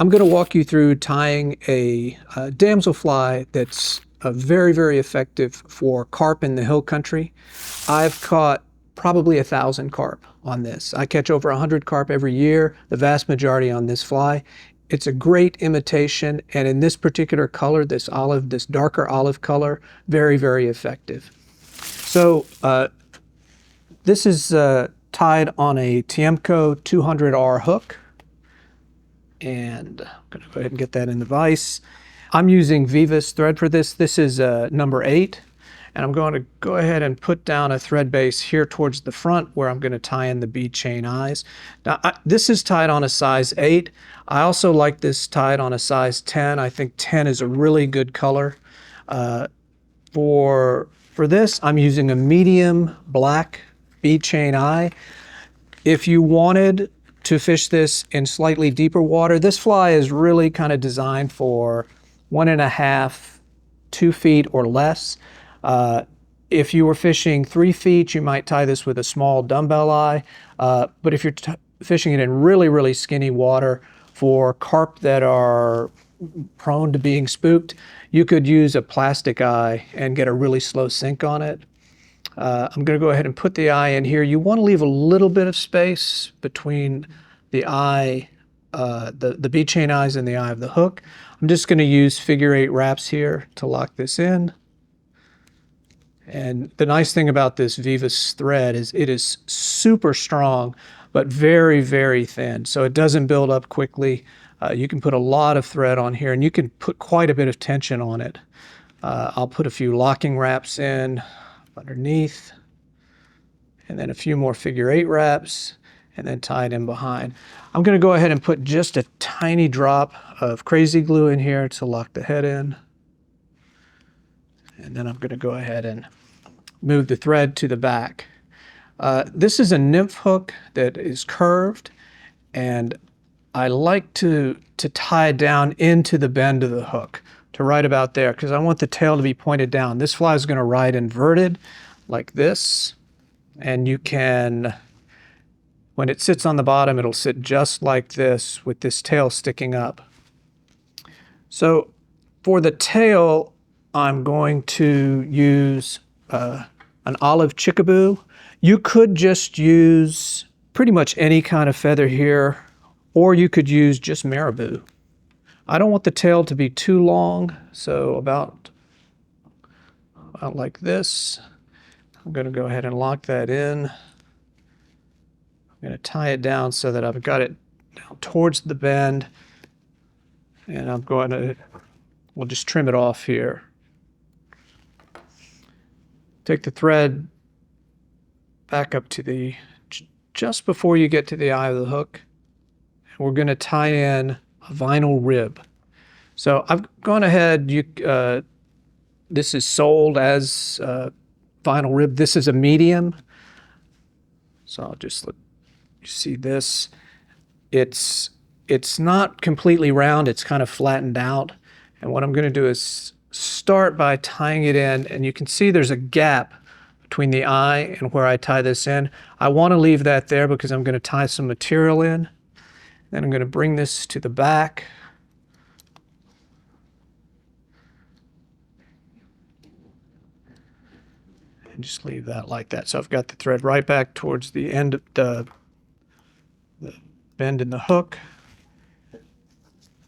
I'm going to walk you through tying a damselfly that's very, very effective for carp in the hill country. I've caught probably 1,000 carp on this. I catch over 100 carp every year, the vast majority on this fly. It's a great imitation, and in this particular color, this darker olive color, very, very effective. So this is tied on a Tiemco 200R hook. And I'm going to go ahead and get that in the vise. I'm using Vivas thread for this. This is number 8. And I'm going to go ahead and put down a thread base here towards the front where I'm going to tie in the bead chain eyes. Now, this is tied on a size 8. I also like this tied on a size 10. I think 10 is a really good color. For this, I'm using a medium black bead chain eye. If you wanted to fish this in slightly deeper water, this fly is really kind of designed for 1.5, 2 feet or less. If you were fishing 3 feet, you might tie this with a small dumbbell eye. But if you're fishing it in really, really skinny water for carp that are prone to being spooked, you could use a plastic eye and get a really slow sink on it. I'm going to go ahead and put the eye in here. You want to leave a little bit of space between the eye, the bead chain eyes and the eye of the hook. I'm just going to use figure 8 wraps here to lock this in. And the nice thing about this Vivas thread is it is super strong, but very, very thin. So it doesn't build up quickly. You can put a lot of thread on here and you can put quite a bit of tension on it. I'll put a few locking wraps in underneath, and then a few more figure 8 wraps, and then tie it in behind. I'm going to go ahead and put just a tiny drop of crazy glue in here to lock the head in. And then I'm going to go ahead and move the thread to the back. This is a nymph hook that is curved, and I like to tie down into the bend of the hook, to right about there, because I want the tail to be pointed down. This fly is going to ride inverted like this, and you can, when it sits on the bottom, it'll sit just like this with this tail sticking up. So for the tail, I'm going to use an olive chickaboo. You could just use pretty much any kind of feather here, or you could use just marabou. I don't want the tail to be too long, so about like this. I'm going to go ahead and lock that in. I'm going to tie it down so that I've got it down towards the bend, and I'm going to, we'll just trim it off here. Take the thread back up to just before you get to the eye of the hook, and we're going to tie in a vinyl rib. So I've gone ahead, this is sold as vinyl rib. This is a medium. So I'll just let you see this. It's not completely round, it's kind of flattened out. And what I'm going to do is start by tying it in, and you can see there's a gap between the eye and where I tie this in. I want to leave that there because I'm going to tie some material in. Then I'm going to bring this to the back. And just leave that like that. So I've got the thread right back towards the end of the bend in the hook.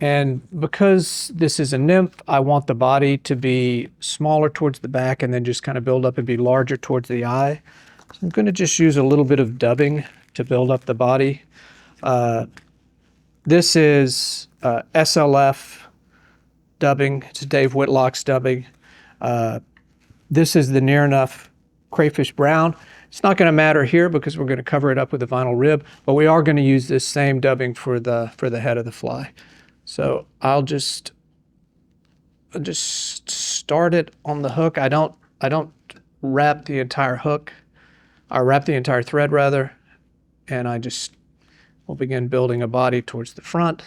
And because this is a nymph, I want the body to be smaller towards the back and then just kind of build up and be larger towards the eye. So I'm going to just use a little bit of dubbing to build up the body. This is SLF dubbing. It's Dave Whitlock's dubbing. This is the Near Enough Crayfish Brown. It's not going to matter here because we're going to cover it up with a vinyl rib, but we are going to use this same dubbing for the head of the fly. So I'll just start it on the hook. I don't wrap the entire hook. I wrap the entire thread rather, and I just will begin building a body towards the front,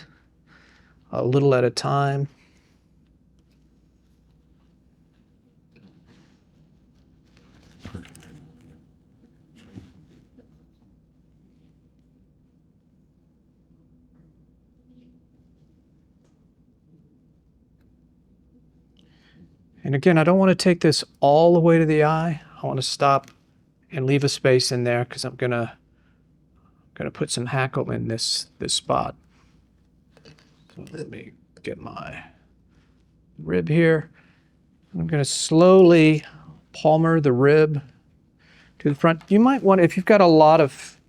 a little at a time. And again, I don't want to take this all the way to the eye. I want to stop and leave a space in there because I'm gonna put some hackle in this spot. So let me get my rib here. I'm gonna slowly palmer the rib to the front. You might want, if you've got a lot of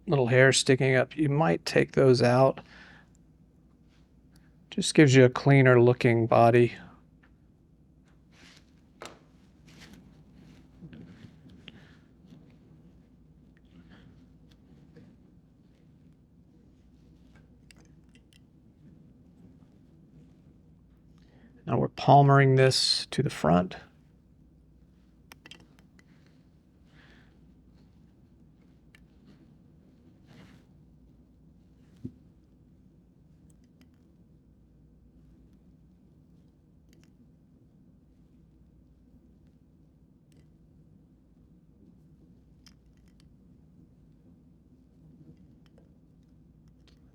little hairs sticking up, you might take those out. Just gives you a cleaner looking body. Now we're palmering this to the front.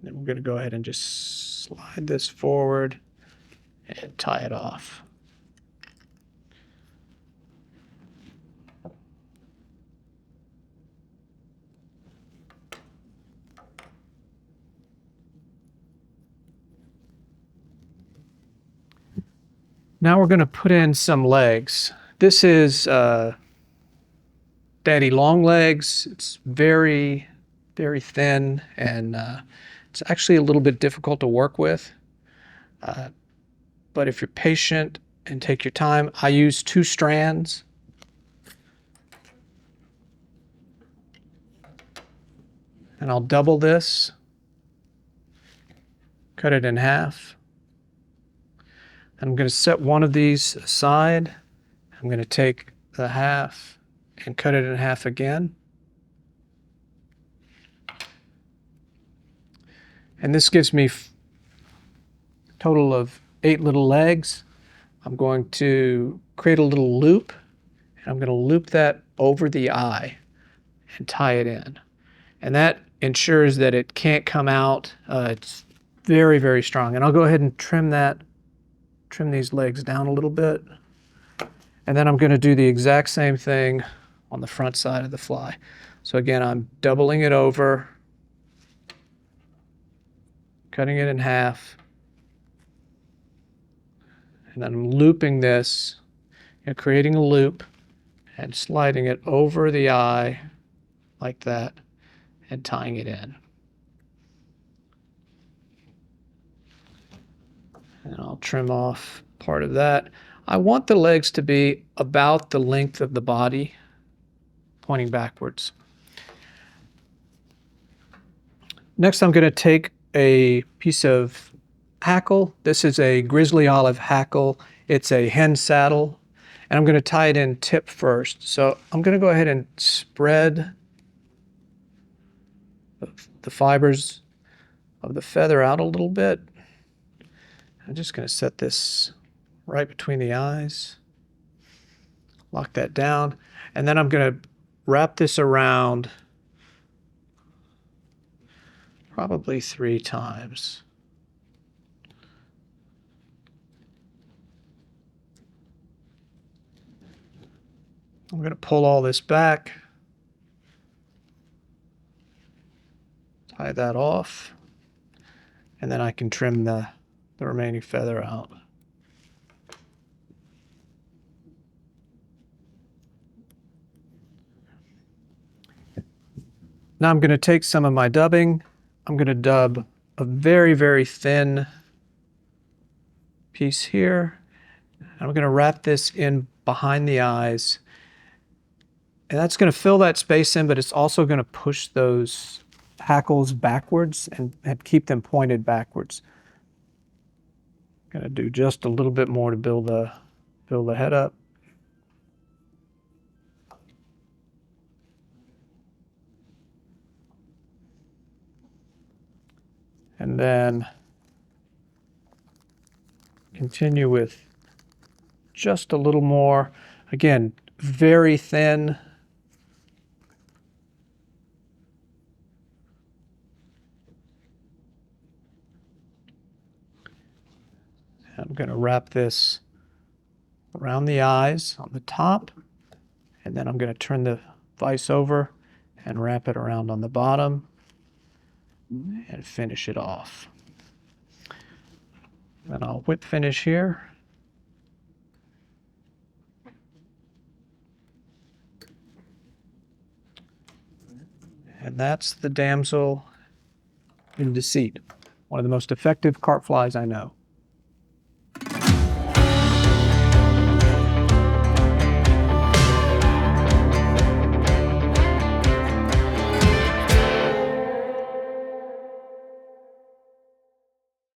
Then we're going to go ahead and just slide this forward and tie it off. Now we're going to put in some legs. This is daddy long legs. It's very, very thin, and it's actually a little bit difficult to work with. But if you're patient and take your time, I use 2 strands. And I'll double this, cut it in half. I'm going to set one of these aside. I'm going to take the half and cut it in half again. And this gives me a total of 8 little legs. I'm going to create a little loop, and I'm going to loop that over the eye and tie it in. And that ensures that it can't come out. It's very, very strong. And I'll go ahead and trim these legs down a little bit. And then I'm going to do the exact same thing on the front side of the fly. So again, I'm doubling it over, cutting it in half, and then I'm looping this, creating a loop and sliding it over the eye like that and tying it in. And I'll trim off part of that. I want the legs to be about the length of the body, pointing backwards. Next, I'm going to take a piece of hackle. This is a grizzly olive hackle. It's a hen saddle, and I'm going to tie it in tip first. So I'm going to go ahead and spread the fibers of the feather out a little bit. I'm just going to set this right between the eyes, lock that down, and then I'm going to wrap this around probably 3 times. I'm going to pull all this back, tie that off, and then I can trim the remaining feather out. Now I'm going to take some of my dubbing. I'm going to dub a very, very thin piece here. I'm going to wrap this in behind the eyes. And that's going to fill that space in, but it's also going to push those hackles backwards and keep them pointed backwards. I'm going to do just a little bit more to build the head up. And then continue with just a little more. Again, very thin. I'm going to wrap this around the eyes on the top, and then I'm going to turn the vise over and wrap it around on the bottom and finish it off. Then I'll whip finish here. And that's the Damsel in Deceit, one of the most effective carp flies I know.